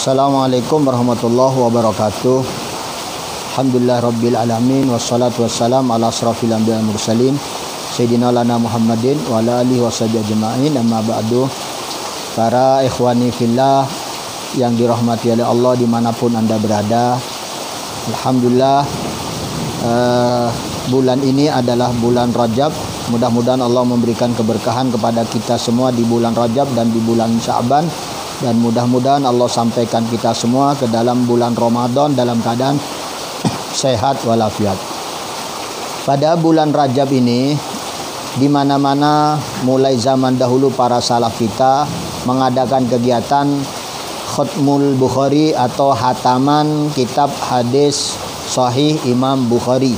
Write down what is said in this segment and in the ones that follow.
Assalamualaikum warahmatullahi wabarakatuh. Alhamdulillah rabbil alamin, wassalatu wassalam ala asrafil anbiya wal mursalin sayyidina lana Muhammadin wa ala alihi washabihi ajma'in. Amma ba'du. Para ikhwani fillah yang dirahmati oleh Allah dimanapun Anda berada, alhamdulillah bulan ini adalah bulan Rajab. Mudah-mudahan Allah memberikan keberkahan kepada kita semua di bulan Rajab dan di bulan Sya'ban, dan mudah-mudahan Allah sampaikan kita semua ke dalam bulan Ramadan dalam keadaan sehat walafiat. Pada bulan Rajab ini, di mana-mana mulai zaman dahulu para salaf kita mengadakan kegiatan Khatmul Bukhari atau hataman kitab hadis Sahih Imam Bukhari,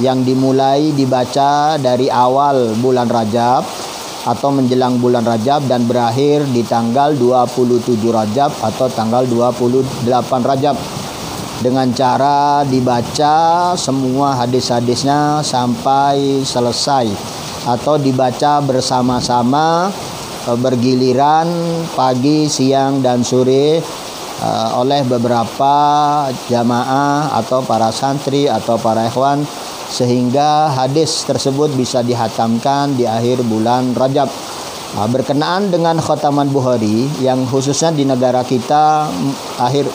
yang dimulai dibaca dari awal bulan Rajab atau menjelang bulan Rajab dan berakhir di tanggal 27 Rajab atau tanggal 28 Rajab, dengan cara dibaca semua hadis-hadisnya sampai selesai atau dibaca bersama-sama bergiliran pagi, siang, dan sore oleh beberapa jamaah atau para santri atau para ikhwan, sehingga hadis tersebut bisa dihatamkan di akhir bulan Rajab. Berkenaan dengan khataman Bukhari yang khususnya di negara kita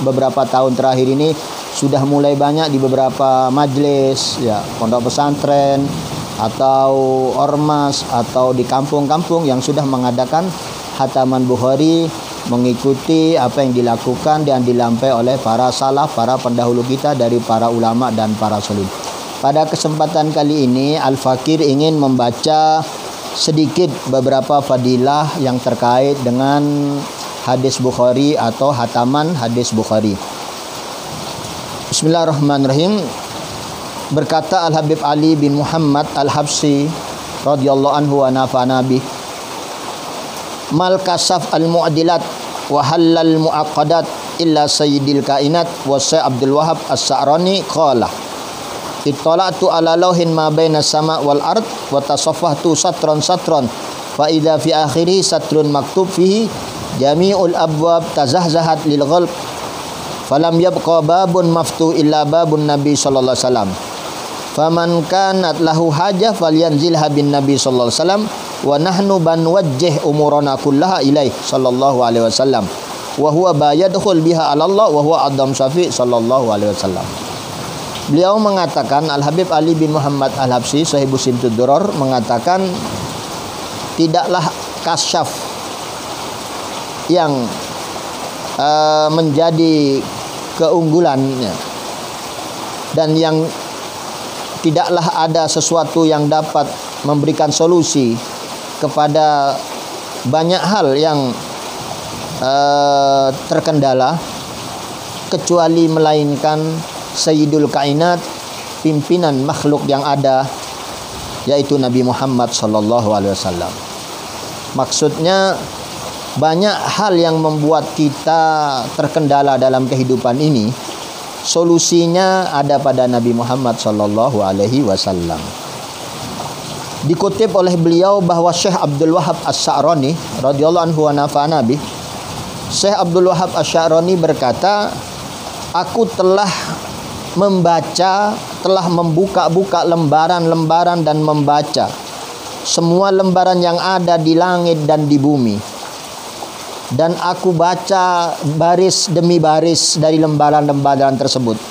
beberapa tahun terakhir ini sudah mulai banyak di beberapa majelis, ya, pondok pesantren atau ormas atau di kampung-kampung yang sudah mengadakan khataman Bukhari, mengikuti apa yang dilakukan dan dilampaui oleh para salaf, para pendahulu kita dari para ulama dan para solihin. Pada kesempatan kali ini Al-Fakir ingin membaca sedikit beberapa fadilah yang terkait dengan hadis Bukhari atau hataman hadis Bukhari. Bismillahirrahmanirrahim. Berkata Al-Habib Ali bin Muhammad Al-Habsyi radhiyallahu anhu wa nafa'ana bih, mal kasaf al-mu'adilat wa halal mu'aqqadat illa sayyidil kainat wa Syekh Abdul Wahab As-Sa'rani qala ittala'tu ala lauhin ma baina sama wal ard wa tasaffahtu satran fa idza fi akhirih satrun maktub fihi jami'ul abwab tazahzahat lil ghalb falam yabqa babun maftuh illa babun nabi sallallahu alaihi wasallam faman kanat lahu hajah falyanzilha bin nabi sallallahu alaihi wasallam wa nahnu banwajjih umurana kullaha ilaih sallallahu alaihi wasallam wa huwa bayadkhul biha ala Allah wa huwa adam syafi sallallahu alaihi wasallam. Beliau mengatakan, Al-Habib Ali bin Muhammad Al-Habsyi Sahibu Simtud Duror mengatakan, tidaklah kasyaf yang menjadi keunggulannya dan yang tidaklah ada sesuatu yang dapat memberikan solusi kepada banyak hal yang terkendala kecuali melainkan Sayyidul Kainat, pimpinan makhluk yang ada, yaitu Nabi Muhammad sallallahu alaihi wasallam. Maksudnya banyak hal yang membuat kita terkendala dalam kehidupan ini, solusinya ada pada Nabi Muhammad sallallahu alaihi wasallam. Dikutip oleh beliau bahwa Syekh Abdul Wahab As-Sa'rani radhiyallahu anhu wa nafa'ana bih, Syekh Abdul Wahab As-Sa'rani berkata, aku telah membuka-buka lembaran-lembaran dan membaca semua lembaran yang ada di langit dan di bumi, dan aku baca baris demi baris dari lembaran-lembaran tersebut.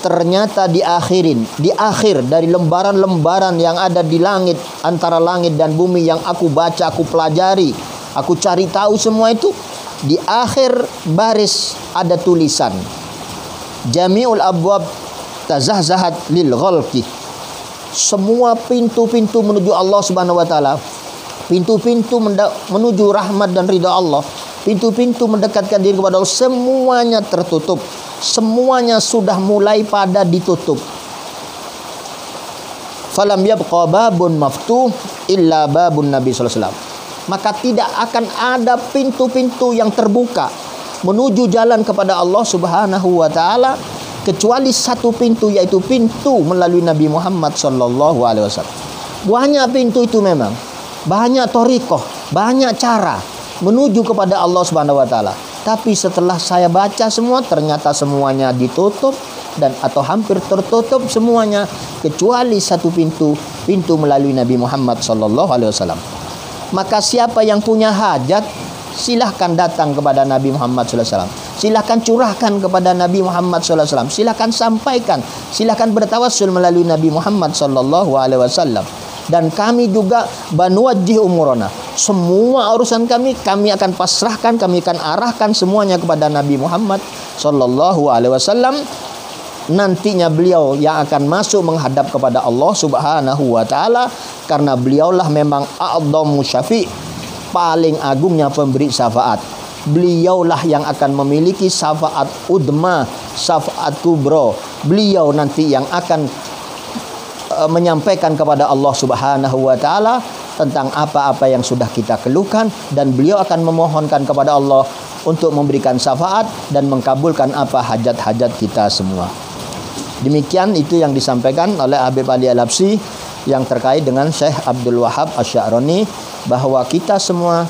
Ternyata di akhir dari lembaran-lembaran yang ada di langit, antara langit dan bumi yang aku baca, aku pelajari, aku cari tahu semua itu, di akhir baris ada tulisan Jami'ul abwab tazahzahat lil ghalqi. Semua pintu-pintu menuju Allah Subhanahu wa taala, pintu-pintu menuju rahmat dan ridha Allah, pintu-pintu mendekatkan diri kepada Allah, semuanya tertutup. Semuanya sudah mulai pada ditutup. Falam yabqa babun maftuh illa babun nabi sallallahu alaihi wasallam. Maka tidak akan ada pintu-pintu yang terbuka menuju jalan kepada Allah Subhanahu wa taala kecuali satu pintu, yaitu pintu melalui Nabi Muhammad sallallahu alaihi wasallam. Banyak pintu itu memang, banyak thariqah, banyak cara menuju kepada Allah Subhanahu wa taala. Tapi setelah saya baca semua, ternyata semuanya ditutup dan atau hampir tertutup semuanya kecuali satu pintu melalui Nabi Muhammad sallallahu alaihi wasallam. Maka siapa yang punya hajat, silahkan datang kepada Nabi Muhammad sallallahu alaihi wasallam. Silahkan curahkan kepada Nabi Muhammad sallallahu alaihi wasallam. Silahkan sampaikan, silahkan bertawassul melalui Nabi Muhammad sallallahu alaihi wasallam. Dan kami juga banuwajjih umurana. Semua urusan kami akan pasrahkan, kami akan arahkan semuanya kepada Nabi Muhammad sallallahu alaihi wasallam. Nantinya beliau yang akan masuk menghadap kepada Allah Subhanahu wa taala, karena beliaulah memang a'dhamu syafi', paling agungnya pemberi syafaat. Beliaulah yang akan memiliki syafaat udma, syafaat kubro. Beliau nanti yang akan menyampaikan kepada Allah Subhanahu wa taala tentang apa-apa yang sudah kita keluhkan, dan beliau akan memohonkan kepada Allah untuk memberikan syafaat dan mengkabulkan apa hajat-hajat kita semua. Demikian itu yang disampaikan oleh Habib Ali Al-Habsyi yang terkait dengan Syekh Abdul Wahab Asy-Sya'rani, bahwa kita semua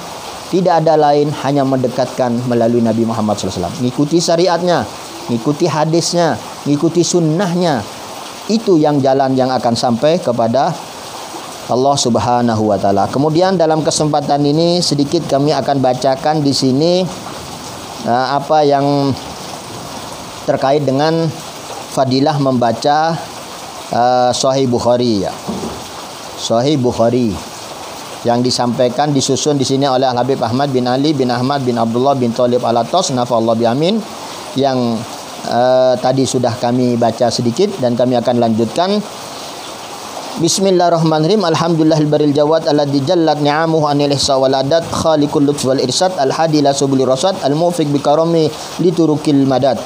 tidak ada lain hanya mendekatkan melalui Nabi Muhammad SAW. Ngikuti syariatnya, ngikuti hadisnya, ngikuti sunnahnya. Itu yang jalan yang akan sampai kepada Allah Subhanahu wa taala. Kemudian dalam kesempatan ini sedikit kami akan bacakan di sini apa yang terkait dengan fadilah membaca Sahih Bukhari ya. Sahih Bukhari yang disampaikan disusun di sini oleh Habib Ahmad bin Ali bin Ahmad bin Abdullah bin Thalib Al-Atas nafa'allahu bi amin, yang tadi sudah kami baca sedikit dan kami akan lanjutkan. Bismillahirrahmanirrahim. Alhamdulillahil baril jawad alladzi jallat ni'amuhu anil ihsa wal adat, khaliqul lutf wal irsad, al hadi la subul rasad, al mufiq bi karami liturukil madad,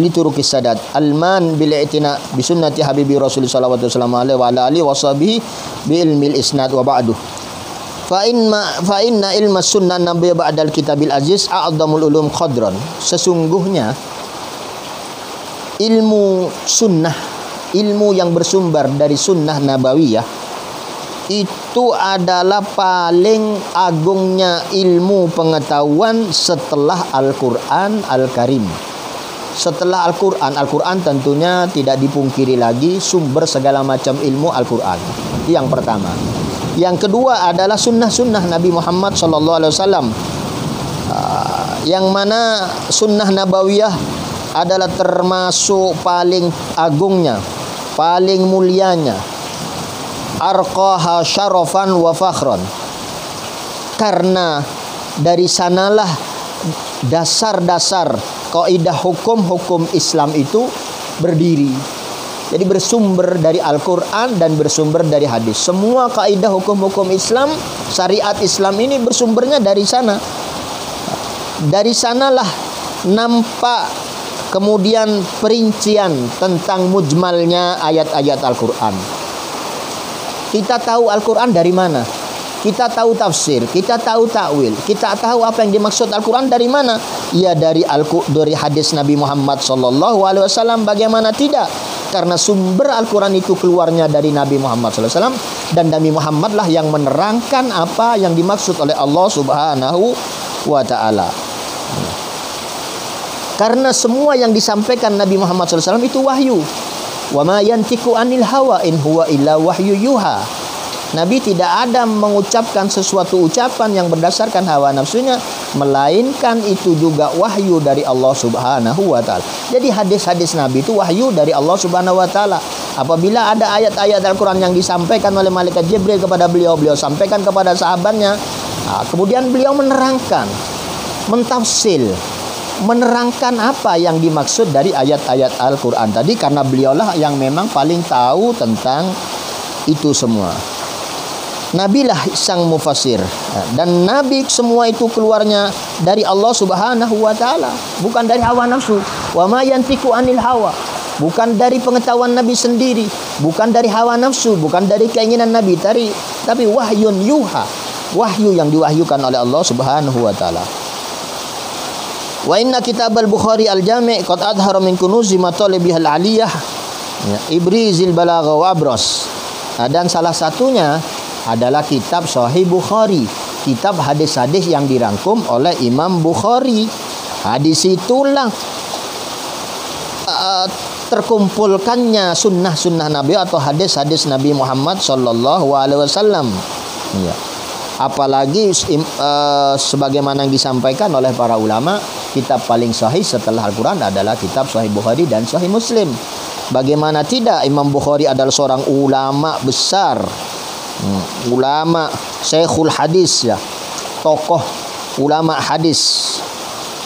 liturukis sadat, al man bil i'tina bi sunnati habibi rasul sallallahu alaihi wa ala alihi wa sahbihi bi ilmil isnad wa ba'du. Fa inna ilma sunnah nabiy ba'dal kitabil aziz a'dhamul ulum qadran. Sesungguhnya ilmu sunnah, ilmu yang bersumber dari sunnah nabawiyah, itu adalah paling agungnya ilmu pengetahuan setelah Al-Quran Al-Karim. Setelah Al-Quran, Al-Quran tentunya tidak dipungkiri lagi sumber segala macam ilmu Al-Quran. Itu yang pertama. Yang kedua adalah sunnah-sunnah Nabi Muhammad SAW, yang mana sunnah nabawiyah adalah termasuk paling agungnya, paling mulianya, arqaha syarafan wa fakhran, karena dari sanalah dasar-dasar kaidah hukum-hukum Islam itu berdiri. Jadi bersumber dari Al-Quran dan bersumber dari hadis. Semua kaidah hukum-hukum Islam, syariat Islam ini bersumbernya dari sana. Dari sanalah nampak kemudian perincian tentang mujmalnya ayat-ayat Al-Quran. Kita tahu Al-Quran dari mana? Kita tahu tafsir, kita tahu takwil, kita tahu apa yang dimaksud Al-Quran dari mana? Ya dari hadis Nabi Muhammad SAW. Bagaimana tidak? Karena sumber Al-Quran itu keluarnya dari Nabi Muhammad SAW, dan Nabi Muhammad lah yang menerangkan apa yang dimaksud oleh Allah Subhanahu wa ta'ala. Karena semua yang disampaikan Nabi Muhammad SAW itu wahyu. Wa ma yantiqu anil hawa in huwa illa wahyu yuha. Nabi tidak ada mengucapkan sesuatu ucapan yang berdasarkan hawa nafsunya, melainkan itu juga wahyu dari Allah Subhanahu wa ta'ala. Jadi hadis-hadis Nabi itu wahyu dari Allah Subhanahu wa ta'ala. Apabila ada ayat-ayat Al-Quran yang disampaikan oleh malaikat Jibril kepada beliau sampaikan kepada sahabatnya, kemudian beliau menerangkan, mentafsil, menerangkan apa yang dimaksud dari ayat-ayat Al-Quran tadi, karena beliaulah yang memang paling tahu tentang itu semua. Nabilah sang mufassir, dan Nabi semua itu keluarnya dari Allah Subhanahu wa ta'ala, bukan dari hawa nafsu. Wa ma yantiqu anil hawa, bukan dari pengetahuan Nabi sendiri, bukan dari hawa nafsu, bukan dari keinginan Nabi, tapi wahyun yuha, wahyu yang diwahyukan oleh Allah Subhanahu wa ta'ala. Wa inna kitab al-Bukhari al-Jami' qad adhara min kunuzi matalibih al-aliyah ibrizil balagha wa abras. Dan salah satunya adalah kitab Sahih Bukhari, kitab hadis-hadis yang dirangkum oleh Imam Bukhari. Di situlah terkumpulkannya sunnah-sunnah Nabi atau hadis-hadis Nabi Muhammad Sallallahu Alaihi Wasallam. Ya. Apalagi sebagaimana yang disampaikan oleh para ulama, kitab paling sahih setelah Al-Quran adalah kitab Sahih Bukhari dan Sahih Muslim. Bagaimana tidak, Imam Bukhari adalah seorang ulama besar, ulama syekhul hadis, ya, tokoh ulama hadis,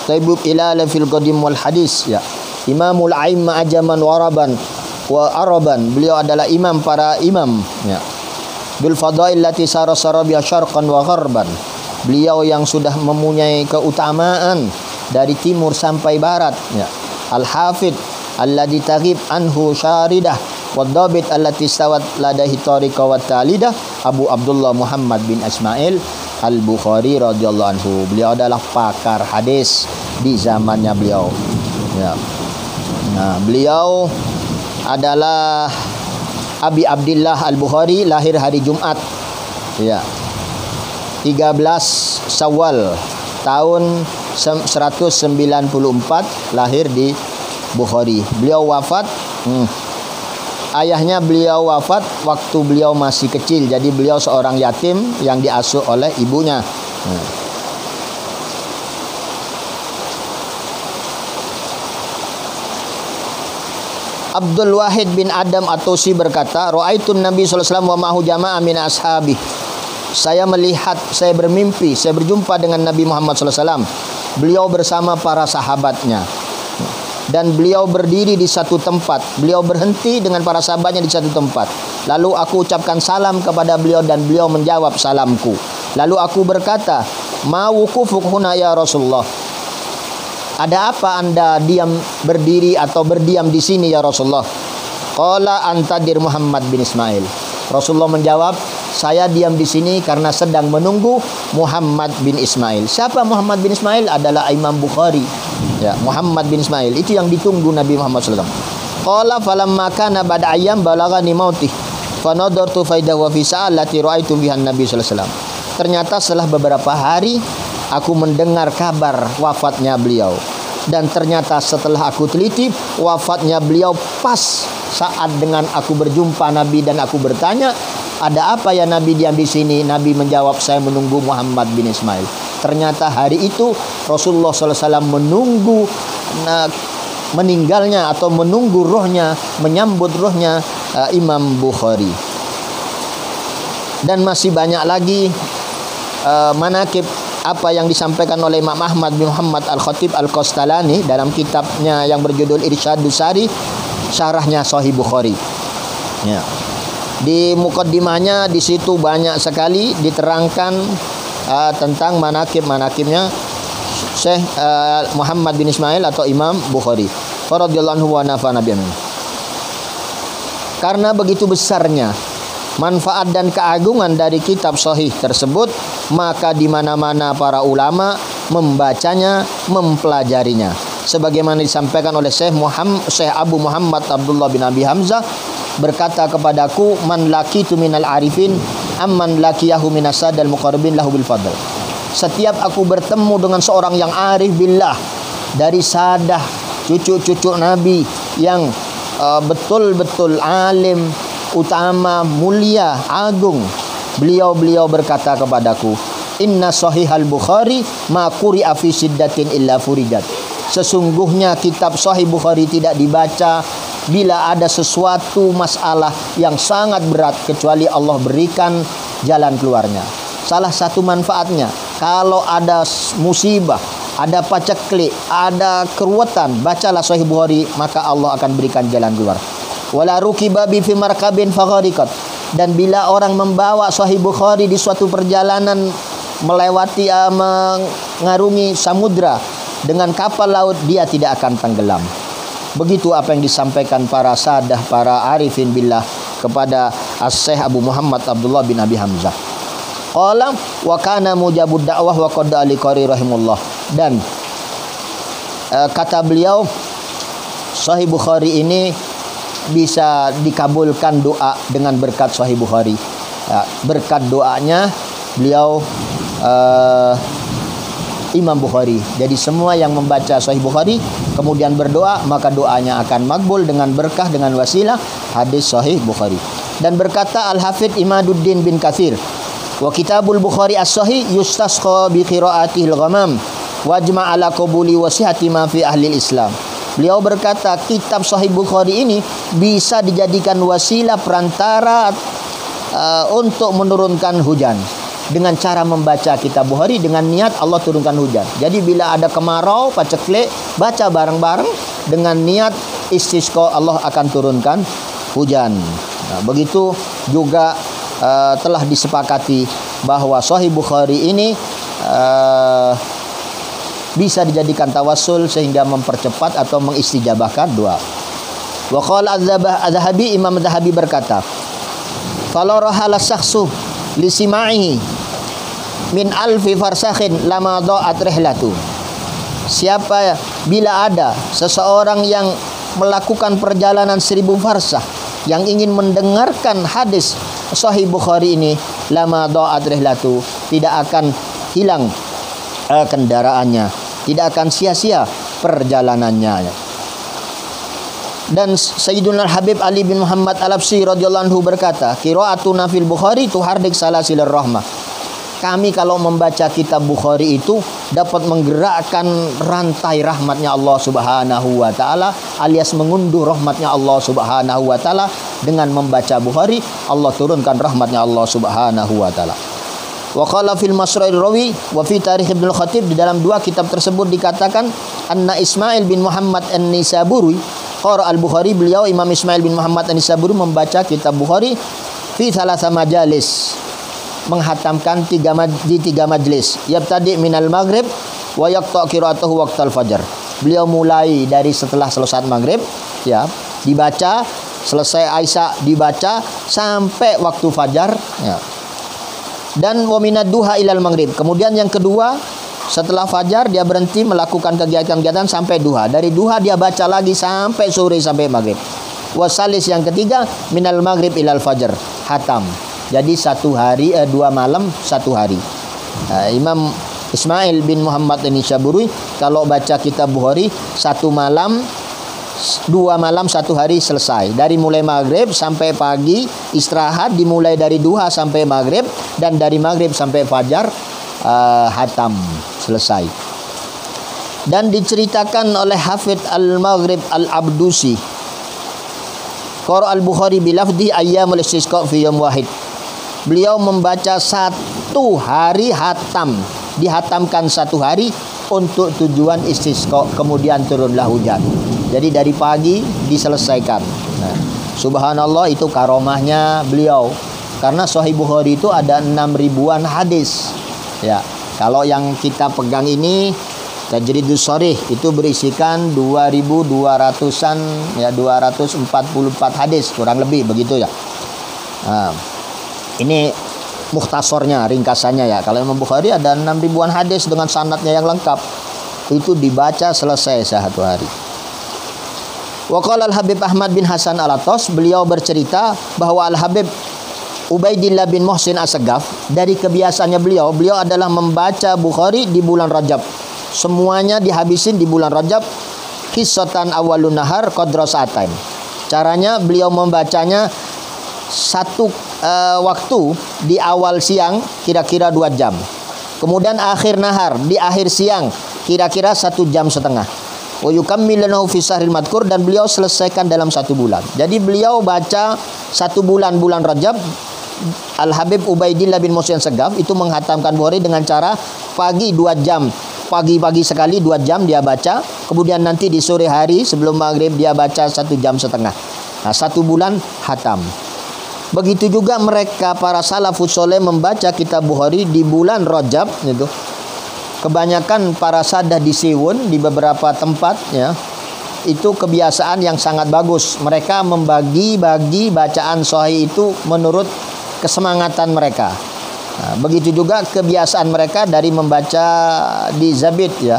taibub ilal fil qadim wal hadis, ya, imamul aimma ajaman wa araban. Beliau adalah imam para imam, ya, bil fadail lati sara biha syarqan wa gharban. Beliau yang sudah mempunyai keutamaan dari timur sampai barat, ya. Al-Hafidh alladzi taghib anhu syaridah wadhabit allati stawat ladahi tariqa wa talidah, Abu Abdullah Muhammad bin Ismail Al-Bukhari radhiyallahu anhu. Beliau adalah pakar hadis di zamannya beliau, ya. Nah, beliau adalah Abi Abdillah Al-Bukhari, lahir hari Jumat, ya, 13 Syawal tahun 194 lahir di Bukhari. Beliau wafat, ayahnya beliau wafat waktu beliau masih kecil. Jadi beliau seorang yatim yang diasuh oleh ibunya. Abdul Wahid bin Adam At-Tusi berkata, Ra'aitun Nabi sallallahu alaihi wasallam wa ma'hu jama'ah min ashabi. Saya melihat, saya bermimpi, saya berjumpa dengan Nabi Muhammad sallallahu alaihi wasallam. Beliau bersama para sahabatnya. Dan beliau berdiri di satu tempat. Beliau berhenti dengan para sahabatnya di satu tempat. Lalu aku ucapkan salam kepada beliau dan beliau menjawab salamku. Lalu aku berkata, ma wukufuk huna ya Rasulullah. Ada apa Anda berdiri atau berdiam di sini ya Rasulullah? Qala antadir Muhammad bin Ismail. Rasulullah menjawab, saya diam di sini karena sedang menunggu Muhammad bin Ismail. Siapa Muhammad bin Ismail? Adalah Imam Bukhari. Ya, Muhammad bin Ismail itu yang ditunggu Nabi Muhammad sallallahu alaihi wasallam. Qala falamma kana ba'da ayyam balaghani mautih fa nadartu faida wa fi sa'alati ra'aitu biha Nabi sallallahu alaihi wasallam. Ternyata setelah beberapa hari aku mendengar kabar wafatnya beliau. Dan ternyata setelah aku teliti, wafatnya beliau pas saat dengan aku berjumpa Nabi dan aku bertanya, ada apa ya Nabi diam di sini? Nabi menjawab, saya menunggu Muhammad bin Ismail. Ternyata hari itu Rasulullah SAW menunggu meninggalnya atau menunggu rohnya, menyambut rohnya Imam Bukhari. Dan masih banyak lagi manakib apa yang disampaikan oleh Imam Ahmad bin Muhammad Al-Khatib Al-Qastalani dalam kitabnya yang berjudul Irsyadus Sari, syarahnya Sahih Bukhari. Ya. Di mukaddimahnya di situ banyak sekali diterangkan tentang manakibnya Syekh Muhammad bin Ismail atau Imam Bukhari radhiyallahu anhu wa nafa'ana bihi. Karena begitu besarnya manfaat dan keagungan dari kitab sahih tersebut, maka di mana-mana para ulama membacanya, mempelajarinya. Sebagaimana disampaikan oleh Syekh Abu Muhammad Abdullah bin Abi Hamzah berkata kepadaku, man laqitu minal arifin amman laqiyahu minas sadal muqarrabin lahu bil fadl. Setiap aku bertemu dengan seorang yang arif billah dari sadah cucu-cucu Nabi yang betul-betul alim, utama, mulia, agung, beliau berkata kepadaku, inna sahihal Bukhari ma quri'a fi siddatin illa furijat. Sesungguhnya kitab Sahih Bukhari tidak dibaca bila ada sesuatu masalah yang sangat berat kecuali Allah berikan jalan keluarnya. Salah satu manfaatnya, kalau ada musibah, ada paceklik, ada keruwetan, bacalah Sahih Bukhari, maka Allah akan berikan jalan keluar. Wala rukiba bi fi markabin faghariqat. Dan bila orang membawa Sahih Bukhari di suatu perjalanan melewati mengarungi samudra dengan kapal laut, dia tidak akan tenggelam. Begitu apa yang disampaikan para sadah, para arifin billah kepada As-Syekh Abu Muhammad Abdullah bin Abi Hamzah. Qala wa kana mujabud da'wah wa qad ali qari rahimullah. Dan kata beliau, Sahih Bukhari ini bisa dikabulkan doa dengan berkat Sahih Bukhari. Ya, berkat doanya beliau Imam Bukhari. Jadi semua yang membaca Sahih Bukhari kemudian berdoa, maka doanya akan makbul dengan berkah, dengan wasilah hadis Sahih Bukhari. Dan berkata Al-Hafidh Imaduddin bin Katsir, wa kitabul Bukhari as-sahih yustasqa bi qiraatihil ghamam wajma' ala qabuli wa sihhati ma fi ahli Islam. Beliau berkata kitab Sahih Bukhari ini bisa dijadikan wasilah perantara untuk menurunkan hujan. Dengan cara membaca kitab Bukhari dengan niat Allah turunkan hujan. Jadi bila ada kemarau, paceklik, baca bareng-bareng dengan niat istisqa, Allah akan turunkan hujan. Nah, begitu juga telah disepakati bahwa Sahih Bukhari ini bisa dijadikan tawassul sehingga mempercepat atau mengistijabahkan doa. Wa qala Az-Zahabi, Imam Az-Zahabi berkata, "Falau rahala syakhsu li sima'ihi min alfi farsakhin lama dha'at rihlatu." Siapa bila ada seseorang yang melakukan perjalanan 1000 farsakh yang ingin mendengarkan hadis Sahih Bukhari ini, lama dha'at rihlatu, tidak akan hilang kendaraannya, tidak akan sia-sia perjalanannya. Dan Sayyiduna Habib Ali bin Muhammad Al-Absi radhiyallahu anhu berkata, qiraatuna fil Bukhari tuharrik salasilir rahmah. Kami kalau membaca kitab Bukhari itu dapat menggerakkan rantai rahmatnya Allah Subhanahu wa taala, alias mengunduh rahmatnya Allah Subhanahu wa taala. Dengan membaca Bukhari, Allah turunkan rahmatnya Allah Subhanahu wa taala. Wa qala fil Masra'ir Rawi wa fi Tarikh Ibnu Khatib, di dalam dua kitab tersebut dikatakan anna Ismail bin Muhammad An-Nisaburi qara al-Bukhari, beliau Imam Ismail bin Muhammad An-Nisaburi membaca kitab Bukhari fi thalatha majalis, menghatamkan di 3 majlis. Yabtadi minal maghrib wa yaqta qiraatuhu waqtal fajar. Beliau mulai dari setelah selesai maghrib, ya, dibaca, selesai Aisyah dibaca sampai waktu fajar, ya. Dan wa minad duha ilal maghrib. Kemudian yang kedua, setelah fajar dia berhenti melakukan kegiatan-kegiatan sampai duha. Dari duha dia baca lagi sampai sore, sampai maghrib. Wasalis yang ketiga minal maghrib ilal fajar, hatam. Jadi 1 hari 2 malam 1 hari. Imam Ismail bin Muhammad An-Nisaburi kalau baca kitab Bukhari 1 malam 2 malam 1 hari selesai. Dari mulai maghrib sampai pagi istirahat, dimulai dari duha sampai maghrib, dan dari maghrib sampai fajar hatam, selesai. Dan diceritakan oleh Hafidh Al-Maghrib Al-Abdusi, Qara al-Bukhari bilafdi ayyamul istisqa fi yawm wahid. Beliau membaca 1 hari hatam, dihatamkan 1 hari untuk tujuan istisqa, kemudian turunlah hujan. Jadi dari pagi diselesaikan. Nah, subhanallah, itu karomahnya beliau. Karena Sahih Bukhari itu ada 6.000-an hadis. Ya, kalau yang kita pegang ini Tajridus Sharih itu berisikan 2.200-an, ya, 244 hadis kurang lebih begitu ya. Nah, ini mukhtasornya, ringkasannya ya. Kalau Imam Bukhari ada 6.000-an hadis dengan sanadnya yang lengkap. Itu dibaca selesai 1 hari. Wa qala Al-Habib Ahmad bin Hasan Al-Attas, beliau bercerita bahwa Al-Habib Ubaidillah bin Muhsin As-Sagaf, dari kebiasaannya beliau adalah membaca Bukhari di bulan Rajab. Semuanya dihabisin di bulan Rajab. Qissatan awalun nahar qadra sa'atain. Caranya beliau membacanya 1 waktu di awal siang kira-kira 2 jam. Kemudian akhir nahar, di akhir siang kira-kira 1 jam setengah. Wa yukammilanahu fi syahril madkur, dan beliau selesaikan dalam 1 bulan. Jadi beliau baca 1 bulan Rajab. Al-Habib Ubaidillah bin Muhsin As-Sagaf itu menghatamkan Bukhari dengan cara pagi 2 jam. Pagi-pagi sekali 2 jam dia baca, kemudian nanti di sore hari sebelum maghrib dia baca 1 jam setengah. Nah, 1 bulan hatam. Begitu juga mereka para salafus soleh membaca kitab Bukhari di bulan Rajab gitu. Kebanyakan para sadah di Siwun di beberapa tempat ya, itu kebiasaan yang sangat bagus. Mereka membagi-bagi bacaan sahih itu menurut kesemangatan mereka. Nah, begitu juga kebiasaan mereka dari membaca di Zabid ya,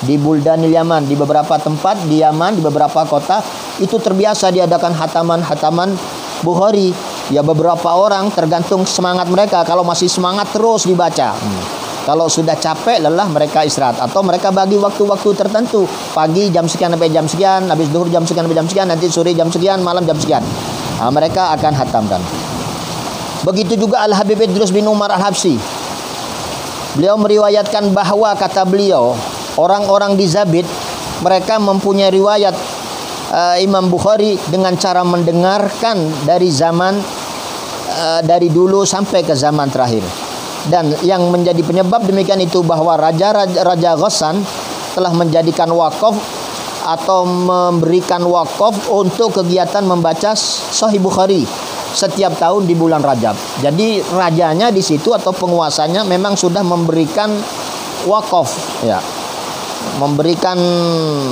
di Buldanil Yaman, di beberapa tempat di Yaman, di beberapa kota itu terbiasa diadakan hataman Bukhari. Ya, beberapa orang tergantung semangat mereka. Kalau masih semangat terus dibaca. Kalau sudah capek, lelah, mereka istirahat. Atau mereka bagi waktu-waktu tertentu. Pagi jam sekian sampai jam sekian, habis zuhur jam sekian sampai jam sekian, nanti sore jam sekian, malam jam sekian. Mereka akan hatamkan. Begitu juga Al-Habib Idrus bin Umar Al-Habsyi. Beliau meriwayatkan bahwa, kata beliau, orang-orang di Zabid, mereka mempunyai riwayat Imam Bukhari dengan cara mendengarkan dari zaman dari dulu sampai ke zaman terakhir. Dan yang menjadi penyebab demikian itu bahwa Raja Ghassan telah menjadikan wakaf atau memberikan wakaf untuk kegiatan membaca Sahih Bukhari setiap tahun di bulan Rajab. Jadi rajanya di situ atau penguasanya memang sudah memberikan wakaf, ya, memberikan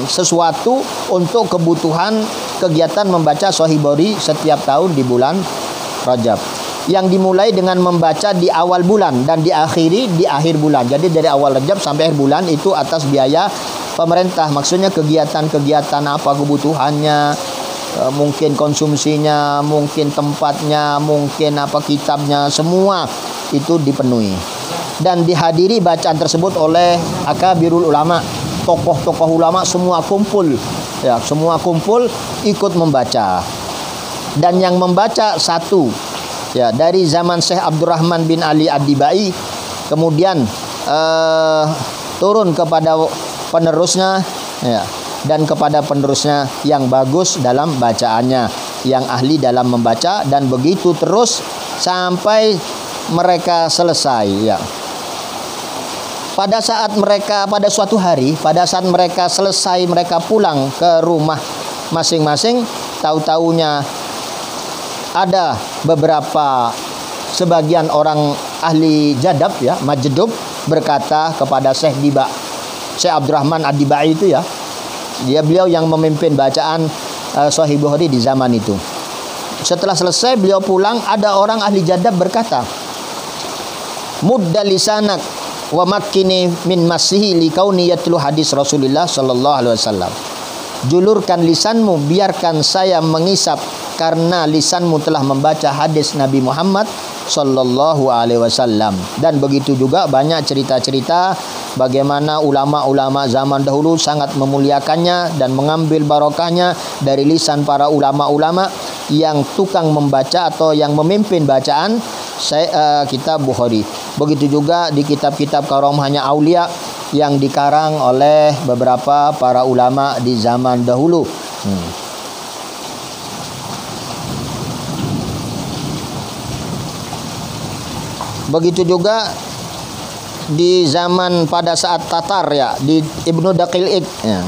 sesuatu untuk kebutuhan kegiatan membaca Sahih Bukhari setiap tahun di bulan Rajab, yang dimulai dengan membaca di awal bulan dan diakhiri di akhir bulan. Jadi dari awal Rajab sampai akhir bulan itu atas biaya pemerintah. Maksudnya kegiatan-kegiatan apa kebutuhannya, mungkin konsumsinya, mungkin tempatnya, mungkin apa kitabnya, semua itu dipenuhi. Dan dihadiri bacaan tersebut oleh akabirul ulama, tokoh-tokoh ulama semua kumpul, ya, semua kumpul ikut membaca. Dan yang membaca satu, ya, dari zaman Syekh Abdurrahman bin Ali Ad-Dibai, kemudian turun kepada penerusnya, ya, dan kepada penerusnya yang bagus dalam bacaannya, yang ahli dalam membaca, dan begitu terus sampai mereka selesai, ya. Pada suatu hari, pada saat mereka selesai, mereka pulang ke rumah masing-masing, tahu-taunya ada beberapa sebagian orang ahli jadab, ya, majdub, berkata kepada Syekh Abdurrahman Ad-Dibai itu, ya, beliau yang memimpin bacaan Sahih Bukhari di zaman itu. Setelah selesai beliau pulang, ada orang ahli jadab berkata, mudda lisanak wa makkini min masihi likauni yatlu hadis Rasulullah sallallahu alaihi wasallam. Julurkan lisanmu, biarkan saya mengisap, karena lisanmu telah membaca hadis Nabi Muhammad sallallahu alaihi wasallam. Dan begitu juga banyak cerita-cerita bagaimana ulama-ulama zaman dahulu sangat memuliakannya dan mengambil barokahnya dari lisan para ulama-ulama yang tukang membaca atau yang memimpin bacaan kitab Bukhari. Begitu juga di kitab-kitab Karamahnya Aulia yang dikarang oleh beberapa para ulama di zaman dahulu. Begitu juga di zaman pada saat Tatar, ya, di Ibnu Daqil Id, ya,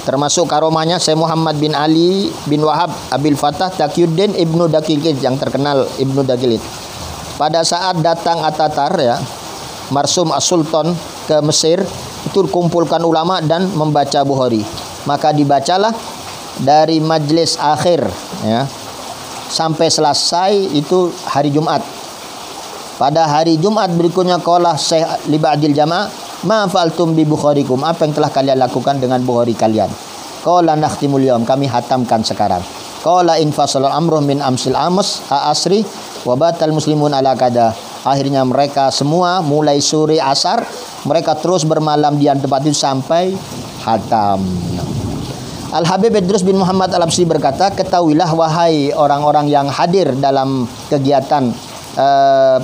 termasuk karomahnya Syekh Muhammad bin Ali bin Wahab Abil Fatah Taqiyuddin Ibnu Daqil Id, yang terkenal Ibnu Daqil Id. Pada saat datang At-Tatar, ya, Marsum As-Sultan ke Mesir, itu kumpulkan ulama dan membaca Bukhari. Maka dibacalah dari majlis akhir, ya, sampai selesai itu hari Jumat. Pada hari Jumat berikutnya, qala Syekh li ba'dil jamaah, ma fa'altum bi Bukharikum, apa yang telah kalian lakukan dengan Bukhari kalian? Qala nakhtimul yaum, kami hatamkan sekarang. Qala infasal amruh min amsil asri wa batal muslimun ala kada. Akhirnya mereka semua mulai sore asar, mereka terus bermalam di tempat itu sampai hatam. Al-Habib Idrus bin Muhammad Al-Habsyi berkata, ketahuilah wahai orang-orang yang hadir dalam kegiatan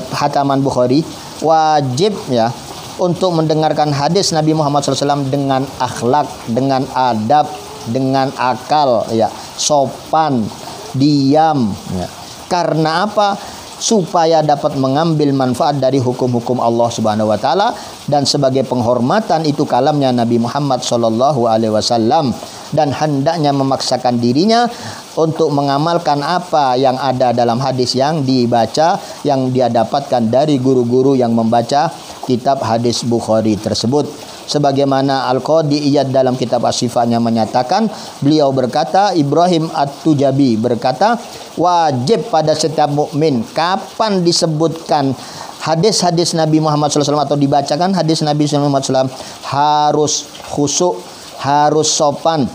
hataman Bukhari, wajib, ya, untuk mendengarkan hadis Nabi Muhammad SAW dengan akhlak, dengan adab, dengan akal, ya, sopan, diam, ya. Karena apa? Supaya dapat mengambil manfaat dari hukum-hukum Allah Subhanahu wa taala, dan sebagai penghormatan itu kalamnya Nabi Muhammad sallallahu alaihi wasallam, dan hendaknya memaksakan dirinya untuk mengamalkan apa yang ada dalam hadis yang dibaca, yang dia dapatkan dari guru-guru yang membaca kitab hadis Bukhari tersebut. Sebagaimana Al-Qadi Iyad dalam kitab As-Sifatnya menyatakan, beliau berkata, Ibrahim At-Tujabi berkata, wajib pada setiap mukmin kapan disebutkan hadis-hadis Nabi Muhammad SAW atau dibacakan hadis Nabi Muhammad SAW, harus khusyuk, harus sopan,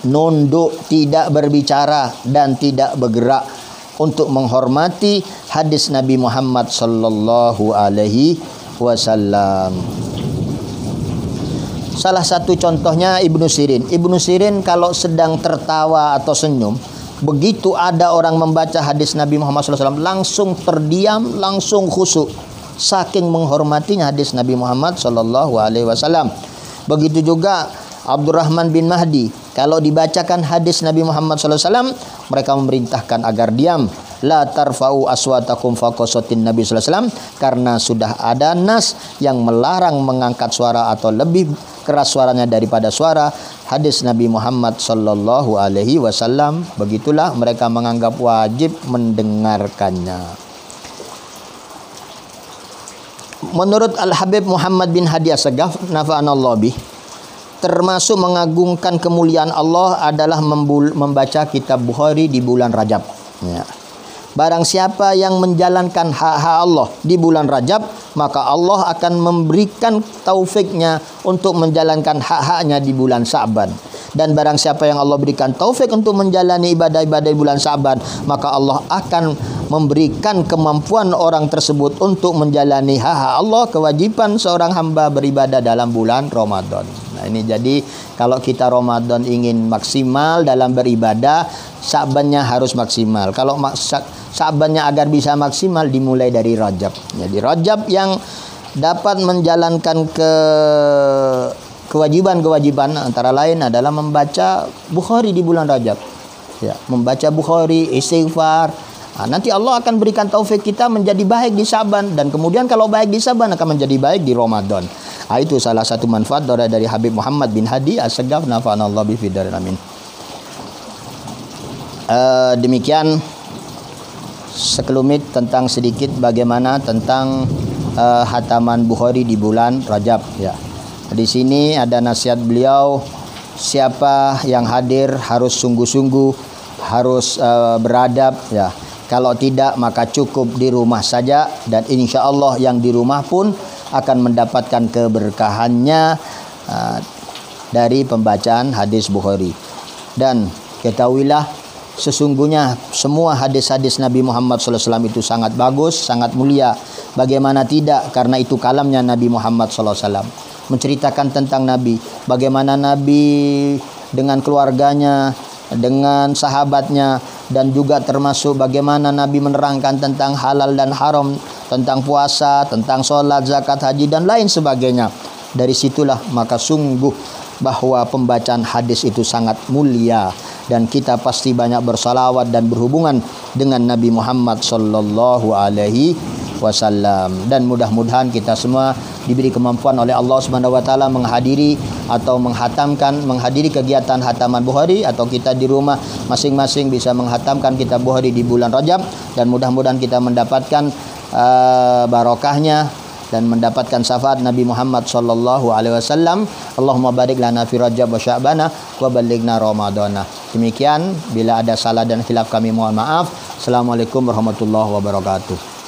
nunduk, tidak berbicara dan tidak bergerak untuk menghormati hadis Nabi Muhammad sallallahu alaihi wasallam. Salah satu contohnya Ibnu Sirin. Ibnu Sirin kalau sedang tertawa atau senyum, begitu ada orang membaca hadis Nabi Muhammad SAW, langsung terdiam, langsung khusyuk, saking menghormatinya hadis Nabi Muhammad SAW. Begitu juga Abdurrahman bin Mahdi, kalau dibacakan hadis Nabi Muhammad SAW, mereka memerintahkan agar diam. La tarfa'u aswatakum fawqa sautin Nabi SAW, karena sudah ada nas yang melarang mengangkat suara atau lebih keras suaranya daripada suara hadis Nabi Muhammad sallallahu alaihi wasallam. Begitulah mereka menganggap wajib mendengarkannya. Menurut Al-Habib Muhammad bin Hadi As-Sagaf nafa'anallahu bih, termasuk mengagungkan kemuliaan Allah adalah membaca kitab Bukhari di bulan Rajab. Ya. Barang siapa yang menjalankan hak-hak Allah di bulan Rajab, maka Allah akan memberikan taufiknya untuk menjalankan hak-haknya di bulan Sa'ban. Dan barang siapa yang Allah berikan taufik untuk menjalani ibadah-ibadah di bulan Sa'ban, maka Allah akan memberikan kemampuan orang tersebut untuk menjalani hak-hak Allah, kewajiban seorang hamba beribadah dalam bulan Ramadan. Nah, ini jadi kalau kita Ramadan ingin maksimal dalam beribadah, Sa'bannya harus maksimal. Kalau Sa'bannya agar bisa maksimal, dimulai dari Rajab. Jadi Rajab yang dapat menjalankan kewajiban-kewajiban antara lain adalah membaca Bukhari di bulan Rajab. Ya, membaca Bukhari, istighfar. Nah, nanti Allah akan berikan taufik kita menjadi baik di Sa'ban, dan kemudian kalau baik di Sa'ban akan menjadi baik di Ramadan. Nah, itu salah satu manfaat dari Habib Muhammad bin Hadi As-Sagaf nafa'anallahu bi fiddarin amin. Demikian sekelumit tentang sedikit bagaimana tentang hataman Bukhari di bulan Rajab. Ya. Di sini ada nasihat beliau, siapa yang hadir harus sungguh-sungguh, harus beradab. Ya. Kalau tidak maka cukup di rumah saja, dan insya Allah yang di rumah pun akan mendapatkan keberkahannya dari pembacaan hadis Bukhari. Dan ketahuilah, sesungguhnya semua hadis-hadis Nabi Muhammad SAW itu sangat bagus, sangat mulia. Bagaimana tidak, karena itu kalamnya Nabi Muhammad SAW. Menceritakan tentang Nabi, bagaimana Nabi dengan keluarganya, dengan sahabatnya, dan juga termasuk bagaimana Nabi menerangkan tentang halal dan haram, tentang puasa, tentang sholat, zakat, haji, dan lain sebagainya. Dari situlah maka sungguh bahwa pembacaan hadis itu sangat mulia, dan kita pasti banyak bersalawat dan berhubungan dengan Nabi Muhammad sallallahu alaihi wasallam. Dan mudah-mudahan kita semua diberi kemampuan oleh Allah Subhanahu wa taala menghadiri atau menghadiri kegiatan hataman Bukhari, atau kita di rumah masing-masing bisa menghatamkan kitab Bukhari di bulan Rajab, dan mudah-mudahan kita mendapatkan barokahnya dan mendapatkan syafaat Nabi Muhammad sallallahu alaihi wasallam. Allahumma barik lana fi Rajab wa Sya'bana wa ballighna Ramadana. Demikian, bila ada salah dan khilaf kami mohon maaf. Assalamualaikum warahmatullahi wabarakatuh.